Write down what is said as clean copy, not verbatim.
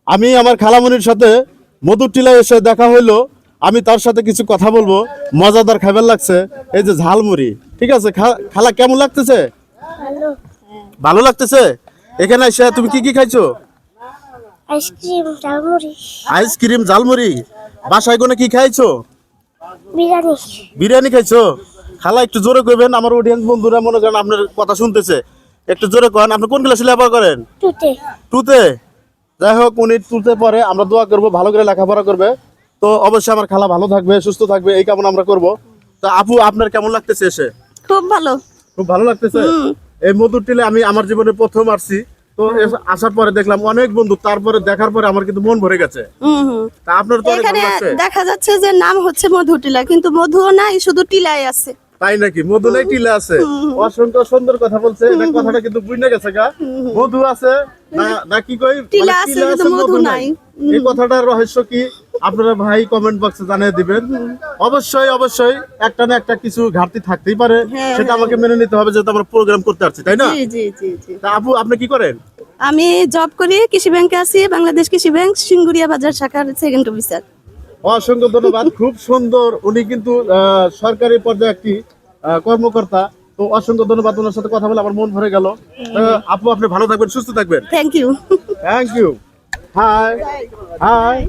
আমি আমার খালামণির সাথে মধুর টিলায় এসে দেখা হইলো। আমি তার সাথে কিছু কথা বলবো। মজাদার খাবার লাগছে, এই যে ঝালমুড়ি। ঠিক আছে খালা, কেমন লাগতেছে? ভালো। ভালো লাগতেছে। এখানে এসে তুমি কি কি খাইছো? Ice cream, jhalmuri, ice cream, jhalmuri. বাসায় কোনে কি খাইছো? বিরিয়ানি। বিরিয়ানি খাইছো। খালা একটু জোরে কইবেন, আমার অডিয়েন্স বন্ধুরা মনে করেন আপনার কথা শুনতেছে। একটু জোরে কন। আপনি কোন ক্লাসে লেখাপড়া করেন? টুতে। টুতে। যাই হোক, উনি টুতে পরে, আমরা দোয়া করবো ভালো করে লেখাপড়া করবে। তো অবশ্যই আমার খালা ভালো থাকবে, সুস্থ থাকবে, এই কামনা আমরা করব। তো আপু, আপনার কেমন লাগতেছে এসে? খুব ভালো। খুব ভালো লাগতেছে। এই মধুর টিলে আমি আমার জীবনে প্রথম আসছি। তো আসার পরে দেখলাম অনেক বন্ধু, তারপরে দেখার পরে আমার কিন্তু মন ভরে গেছে। তা আপনার তো অনেক এখানে ভালো লাগছে। দেখা যাচ্ছে যে নাম হচ্ছে মধু টিলা, কিন্তু মধুও নাই, শুধু টিলাই আছে। তাই নাকি? মধু নাই, টিলা আছে। অসংখ্য সুন্দর কথা বলছে। এটা কথাটা কিন্তু বুঝে গেছে গা। মধু আছে না কি কই, টিলা মানে আছে কিন্তু মধু নাই। এই কথাটার রহস্য কি আপনারা ভাই কমেন্ট বক্সে জানিয়ে দিবেন। অবশ্যই অবশ্যই একটা না একটা কিছু ঘাটতি থাকতেই পারে, সেটা আমাকে মেনে নিতে হবে, যেহেতু আমরা প্রোগ্রাম করতে আসছি, তাই না? জি জি জি জি। তা আপু, আপনি কি করেন? আমি জব করি, কৃষি ব্যাংকে আছি, বাংলাদেশ কৃষি ব্যাংক, সিঙ্গুরিয়া বাজার শাখার সেকেন্ড অফিসার। অসংখ্য ধন্যবাদ। খুব সুন্দর। উনি কিন্তু সরকারি পর্যায়ে একটি কর্মকর্তা। তো অসংখ্য ধন্যবাদ। ওনার সাথে কথা বলে আমার মন ভরে গেল। আপু, আপনি ভালো থাকবেন, সুস্থ থাকবেন। Thank you. Thank you. Hi high.